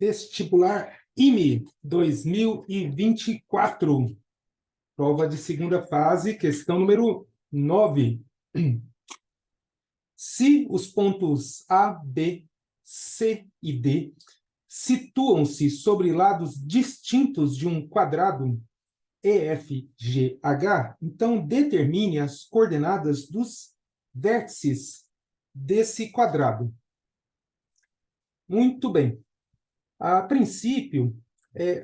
Vestibular IME 2024. Prova de segunda fase, questão número 9. Se os pontos A, B, C e D situam-se sobre lados distintos de um quadrado EFGH, então determine as coordenadas dos vértices desse quadrado. Muito bem. A princípio,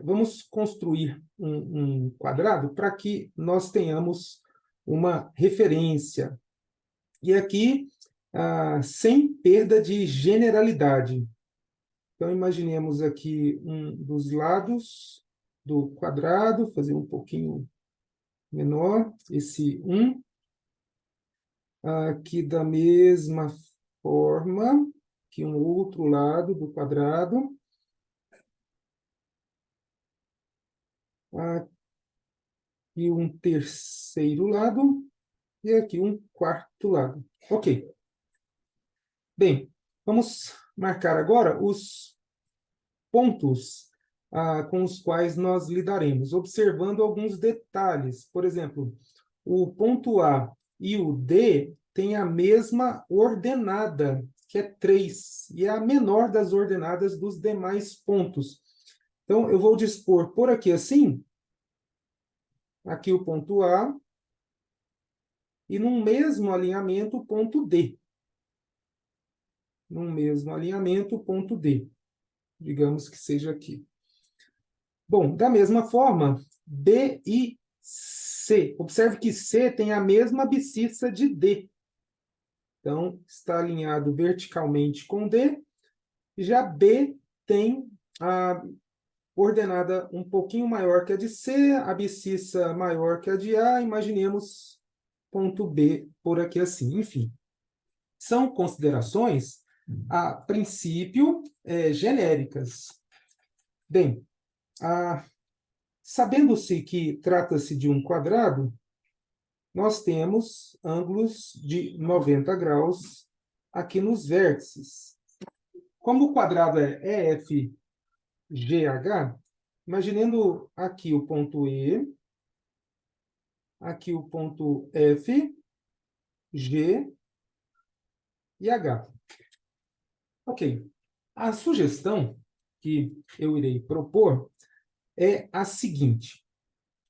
vamos construir um quadrado para que nós tenhamos uma referência. E aqui, sem perda de generalidade. Então, imaginemos aqui um dos lados do quadrado, fazer um pouquinho menor, esse 1. Aqui da mesma forma que um outro lado do quadrado. Aqui um terceiro lado e aqui um quarto lado. Ok. Bem, vamos marcar agora os pontos com os quais nós lidaremos, observando alguns detalhes. Por exemplo, o ponto A e o D têm a mesma ordenada, que é 3, e é a menor das ordenadas dos demais pontos. Então, eu vou dispor por aqui assim, aqui o ponto A, e num mesmo alinhamento o ponto D. Num mesmo alinhamento o ponto D. Digamos que seja aqui. Bom, da mesma forma, B e C. Observe que C tem a mesma abscissa de D. Então, está alinhado verticalmente com D. Já B tem a ordenada um pouquinho maior que a de C, a abscissa maior que a de A. Imaginemos ponto B por aqui assim. Enfim, são considerações, a princípio, genéricas. Bem, sabendo-se que trata-se de um quadrado, nós temos ângulos de 90 graus aqui nos vértices. Como o quadrado é EFGH, imaginando aqui o ponto E, aqui o ponto F, G e H. Ok. A sugestão que eu irei propor é a seguinte.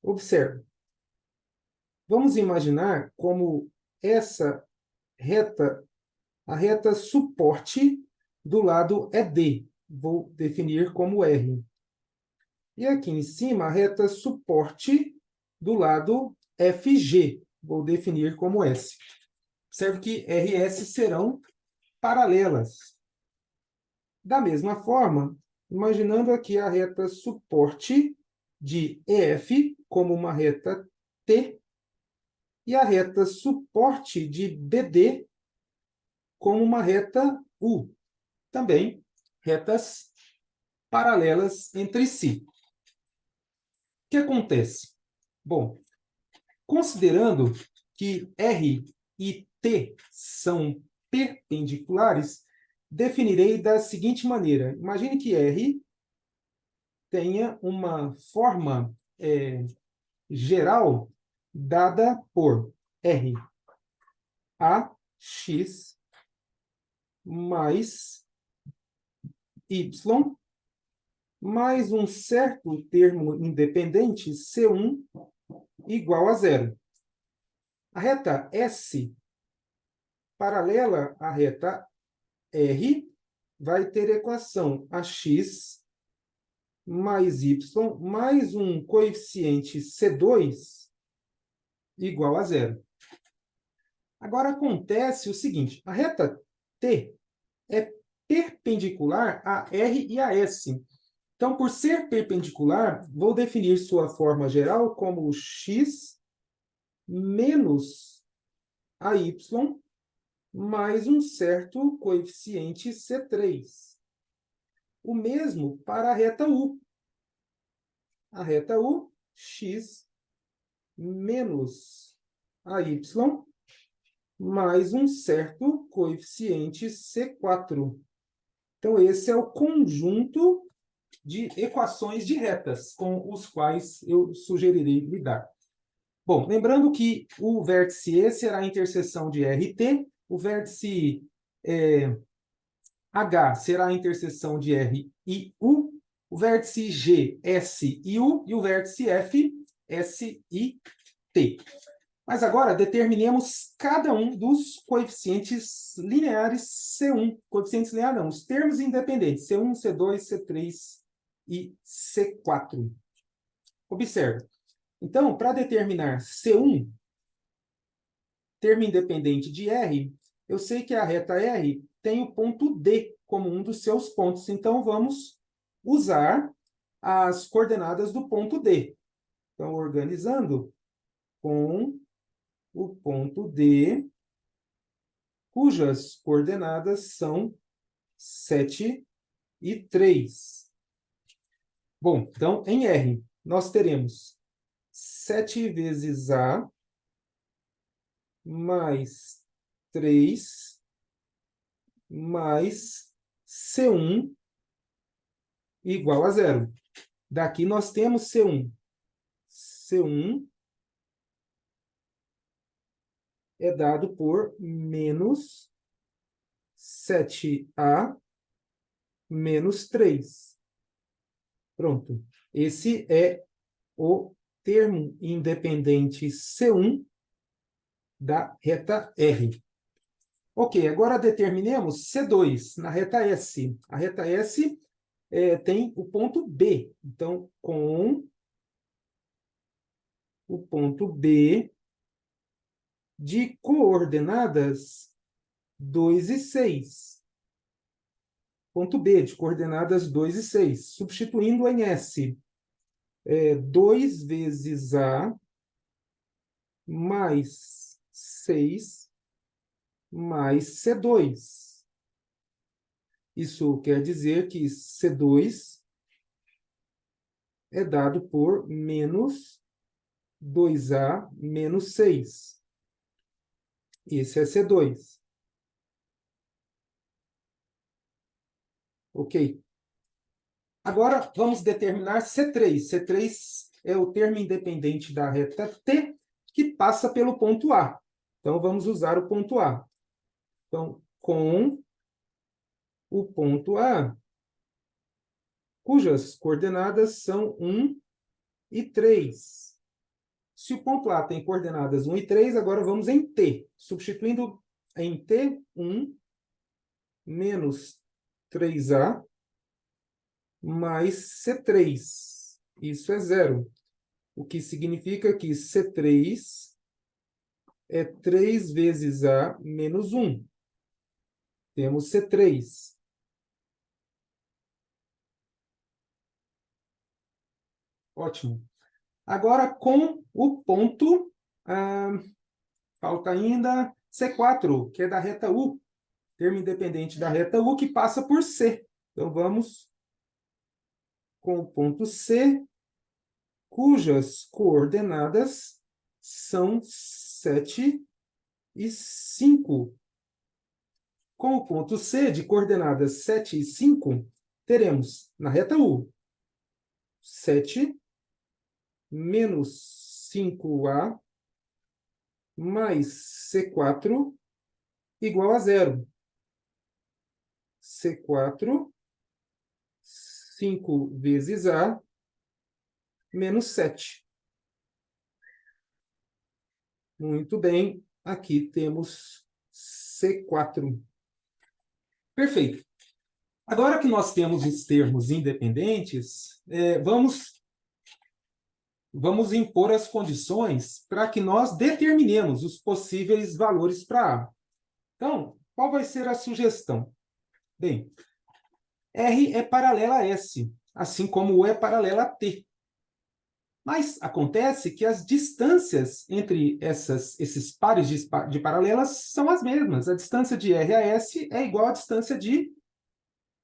Observe. Vamos imaginar como essa reta, a reta suporte do lado é D. Vou definir como R. E aqui em cima, a reta suporte do lado FG. Vou definir como S. Observe que RS serão paralelas. Da mesma forma, imaginando aqui a reta suporte de EF como uma reta T e a reta suporte de BD como uma reta U. Também retas paralelas entre si. O que acontece? Bom, considerando que R e T são perpendiculares, definirei da seguinte maneira. Imagine que R tenha uma forma geral dada por R AX mais Y mais um certo termo independente, C1, igual a zero. A reta S, paralela à reta R, vai ter equação AX mais Y mais um coeficiente C2 igual a zero. Agora acontece o seguinte, a reta T é perpendicular a R e a S. Então, por ser perpendicular, vou definir sua forma geral como x menos a y mais um certo coeficiente C3. O mesmo para a reta U. A reta U, x menos a y mais um certo coeficiente C4. Então, esse é o conjunto de equações de retas com os quais eu sugerirei lidar. Bom, lembrando que o vértice E será a interseção de R e T, o vértice H será a interseção de R e U, o vértice G, S e U, e o vértice F, S e T. Mas agora determinemos cada um dos coeficientes lineares C1. Coeficientes lineares não, os termos independentes, C1, C2, C3 e C4. Observe. Então, para determinar C1, termo independente de R, eu sei que a reta R tem o ponto D como um dos seus pontos. Então, vamos usar as coordenadas do ponto D. Então, organizando com o ponto D, cujas coordenadas são 7 e 3. Bom, então, em R, nós teremos 7 vezes A mais 3 mais C1 igual a 0. Daqui nós temos C1. C1 é dado por menos 7A menos 3. Pronto. Esse é o termo independente C1 da reta R. Ok, agora determinemos C2 na reta S. A reta S tem o ponto B. Então, com o ponto B de coordenadas 2 e 6. Ponto B de coordenadas 2 e 6. Substituindo em S, 2 vezes A mais 6 mais C2. Isso quer dizer que C2 é dado por menos 2A menos 6. Esse é C2. Ok. Agora, vamos determinar C3. C3 é o termo independente da reta T, que passa pelo ponto A. Então, vamos usar o ponto A. Então, com o ponto A, cujas coordenadas são 1 e 3. Se o ponto A tem coordenadas 1 e 3, agora vamos em T. Substituindo em T, 1 menos 3A mais C3. Isso é 0. O que significa que C3 é 3 vezes A menos 1. Temos C3. Ótimo. Agora, com o ponto, falta ainda C4, que é da reta U, termo independente da reta U, que passa por C. Então, vamos com o ponto C, cujas coordenadas são 7 e 5. Com o ponto C, de coordenadas 7 e 5, teremos na reta U 7 menos 5A mais C4 igual a 0. C4, 5 vezes A, menos 7. Muito bem, aqui temos C4. Perfeito. Agora que nós temos os termos independentes, vamos impor as condições para que nós determinemos os possíveis valores para A. Então, qual vai ser a sugestão? Bem, R é paralela a S, assim como U é paralela a T. Mas acontece que as distâncias entre esses pares de paralelas são as mesmas. A distância de R a S é igual à distância de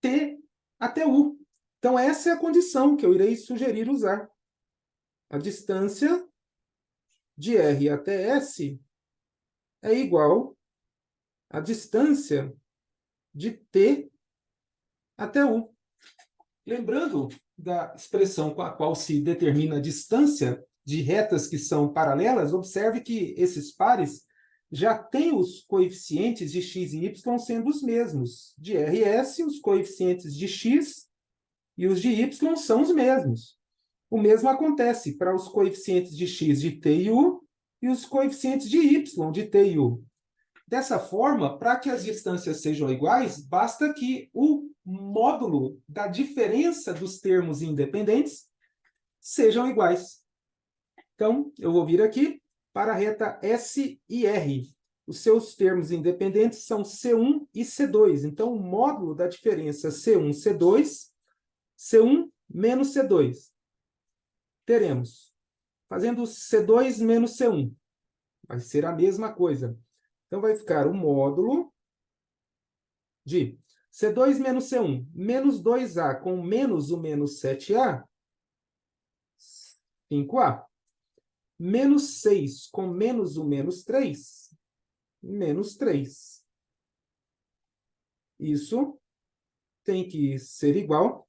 T até U. Então, essa é a condição que eu irei sugerir usar. A distância de R até S é igual à distância de T até U. Lembrando da expressão com a qual se determina a distância de retas que são paralelas, observe que esses pares já têm os coeficientes de x e y sendo os mesmos. De RS, os coeficientes de x e os de y são os mesmos. O mesmo acontece para os coeficientes de x de t e u e os coeficientes de y de t e u. Dessa forma, para que as distâncias sejam iguais, basta que o módulo da diferença dos termos independentes sejam iguais. Então, eu vou vir aqui para a reta S e R. Os seus termos independentes são C1 e C2. Então, o módulo da diferença C1, C2, C1 menos C2. Teremos, fazendo C2 menos C1. Vai ser a mesma coisa. Então, vai ficar o módulo de C2 menos C1, menos 2A com menos o menos 7A, 5A. Menos 6 com menos o menos 3, menos 3. Isso tem que ser igual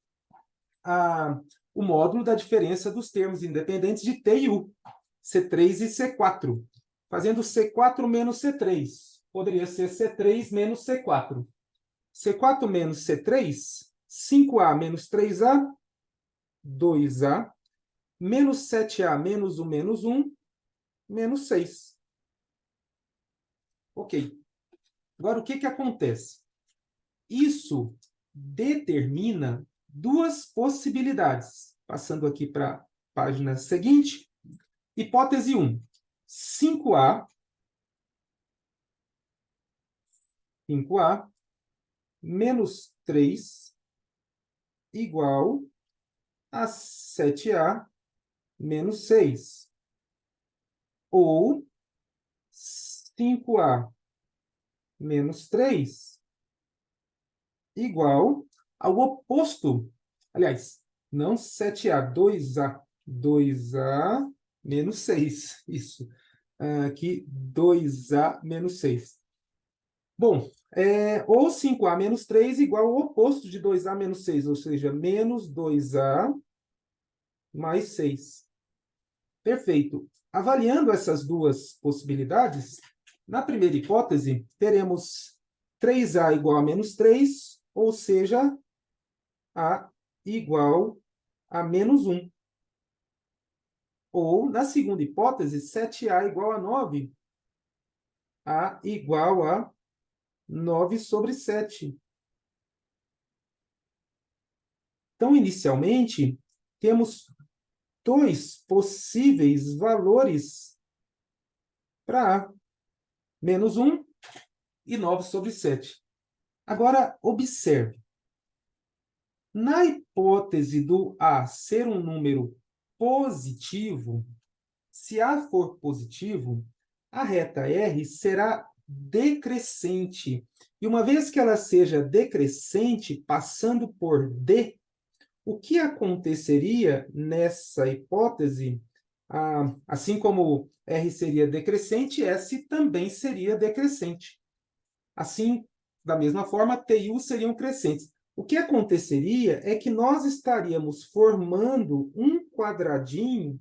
ao módulo da diferença dos termos independentes de T e U, C3 e C4. Fazendo C4 menos C3, poderia ser C3 menos C4. C4 menos C3, 5A menos 3A, 2A, menos 7A menos o menos 1, menos 6. Ok. Agora, o que acontece? Isso determina duas possibilidades. Passando aqui para a página seguinte. Hipótese 1. 5A menos 3 igual a 7A menos 6. Ou 5A menos 3 igual ao oposto. Aliás, não 7A, 2A. 2A menos 6. Isso. Aqui, 2A menos 6. Bom, ou 5A menos 3 igual ao oposto de 2A menos 6, ou seja, menos 2A mais 6. Perfeito. Avaliando essas duas possibilidades, na primeira hipótese, teremos 3A igual a menos 3, ou seja, A igual a menos 1. Ou, na segunda hipótese, 7A igual a 9, A igual a 9 sobre 7. Então, inicialmente, temos dois possíveis valores para A. Menos 1 e 9 sobre 7. Agora, observe. Na hipótese do A ser um número positivo, se A for positivo, a reta R será decrescente. E uma vez que ela seja decrescente, passando por D, o que aconteceria nessa hipótese? Assim como R seria decrescente, S também seria decrescente. Assim, da mesma forma, T e U seriam crescentes. O que aconteceria é que nós estaríamos formando um quadradinho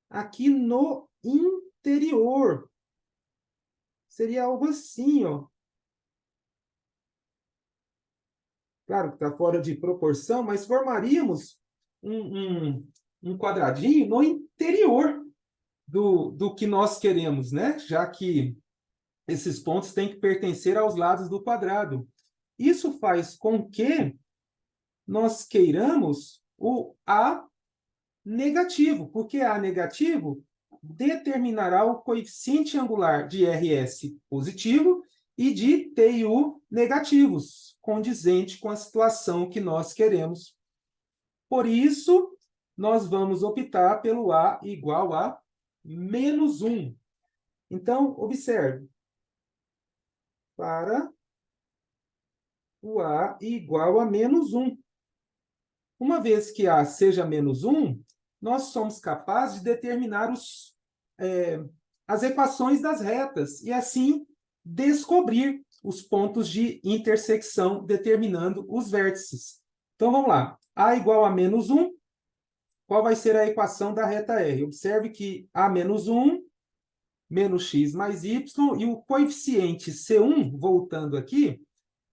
aqui no interior. Seria algo assim, ó. Claro que está fora de proporção, mas formaríamos um quadradinho no interior do que nós queremos, né? Já que esses pontos têm que pertencer aos lados do quadrado. Isso faz com que nós queiramos o A negativo, porque A negativo determinará o coeficiente angular de RS positivo e de T e U negativos, condizente com a situação que nós queremos. Por isso, nós vamos optar pelo A igual a menos 1. Então, observe. Para o A igual a menos 1. Uma vez que A seja menos 1, nós somos capazes de determinar as equações das retas e, assim, descobrir os pontos de intersecção, determinando os vértices. Então, vamos lá. A igual a menos 1. Qual vai ser a equação da reta R? Observe que A menos 1, menos x mais y, e o coeficiente C1, voltando aqui,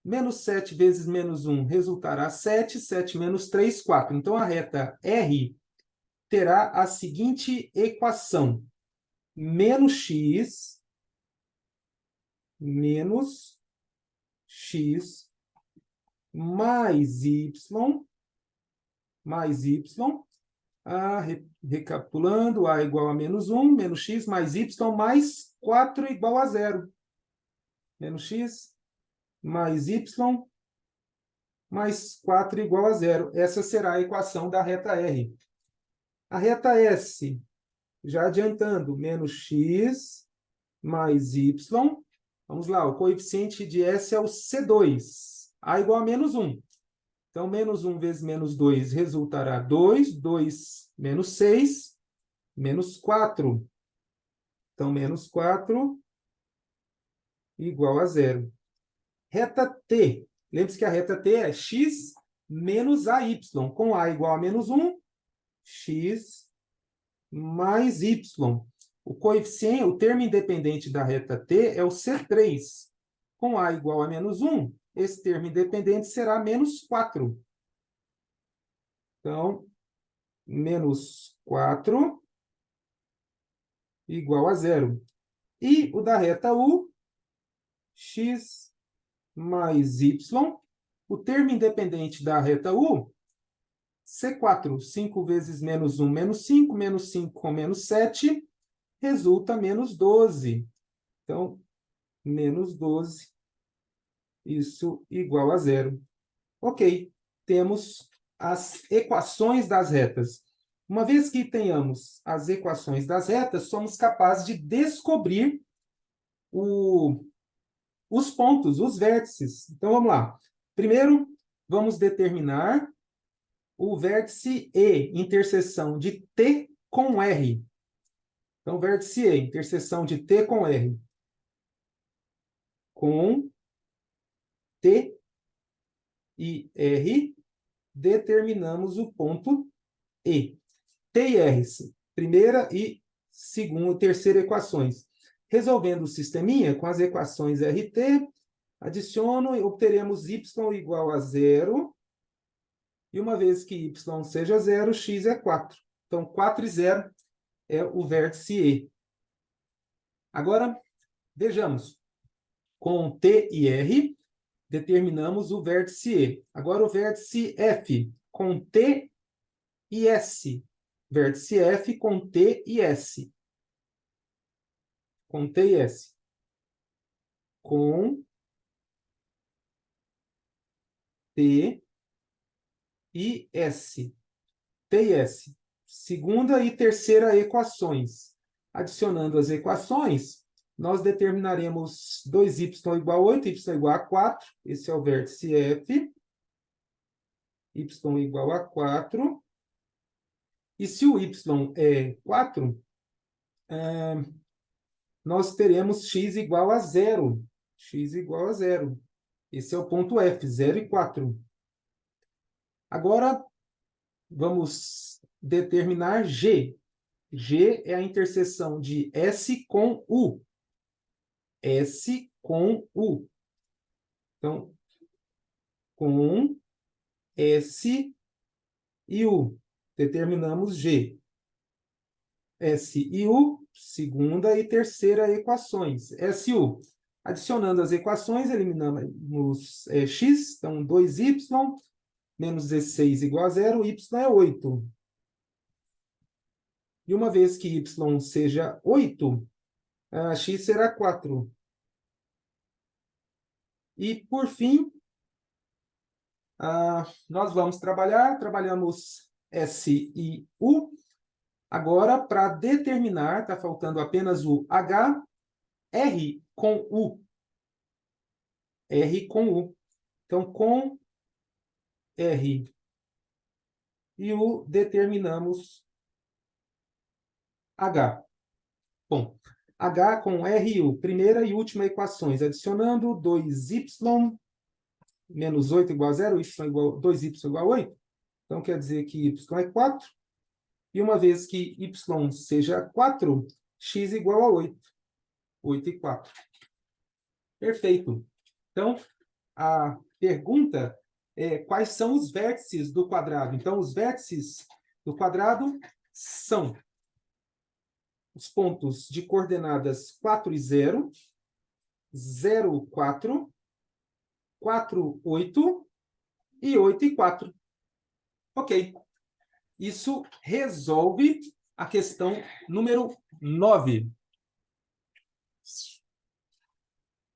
menos 7 vezes menos 1 resultará 7, 7 menos 3, 4. Então, a reta R terá a seguinte equação. Menos x mais y, recapitulando, A igual a menos 1, menos x mais y, mais 4 igual a 0. Menos x mais y mais 4 igual a 0. Essa será a equação da reta R. A reta S, já adiantando, menos x mais y. Vamos lá, o coeficiente de S é o C2. A igual a menos 1. Então, menos 1 vezes menos 2 resultará 2. 2 menos 6, menos 4. Então, menos 4 igual a 0. Reta T. Lembre-se que a reta T é x menos AY. Com A igual a menos 1, x mais y. O coeficiente, o termo independente da reta T é o C3. Com A igual a menos 1, esse termo independente será menos 4. Então, menos 4 igual a 0. E o da reta U, x mais y, o termo independente da reta U, C4, 5 vezes menos 1, menos 5 com menos 7, resulta menos 12. Então, menos 12, isso igual a 0. Ok, temos as equações das retas. Uma vez que tenhamos as equações das retas, somos capazes de descobrir os pontos, os vértices. Então, vamos lá. Primeiro, vamos determinar o vértice E, interseção de T com R. Então, vértice E, interseção de T com R. Com T e R, determinamos o ponto E. T e R, primeira e segunda, terceira equações. Resolvendo o sisteminha com as equações RT, adiciono e obteremos y igual a 0. E uma vez que y seja 0, x é 4. Então, 4 e 0 é o vértice E. Agora, vejamos. Com T e R, determinamos o vértice E. Agora, o vértice F, com T e S. Vértice F com T e S. Com T e S. Com T e S. T e S. Segunda e terceira equações. Adicionando as equações, nós determinaremos 2y igual a 8, y igual a 4. Esse é o vértice F. Y igual a 4. E se o y é 4, nós teremos x igual a 0. X igual a 0. Esse é o ponto F, 0 e 4. Agora, vamos determinar G. G é a interseção de S com U. S com U. Então, com S e U. Determinamos G. S e U, segunda e terceira equações. S e U. Adicionando as equações, eliminamos x, então 2y, menos 16 igual a 0, y é 8. E uma vez que y seja 8, x será 4. E, por fim, nós vamos trabalhamos S e U. Agora, para determinar, está faltando apenas o H, R com U. R com U. Então, com R e U, determinamos H. Bom, H com R e U, primeira e última equações, adicionando 2y menos 8 igual a 0, y igual, 2y igual a 8. Então, quer dizer que y é 4. E uma vez que y seja 4, x igual a 8. 8 e 4. Perfeito. Então, a pergunta é quais são os vértices do quadrado. Então, os vértices do quadrado são os pontos de coordenadas 4 e 0, 0, 4, 4, 8 e 8 e 4. Ok. Isso resolve a questão número 9.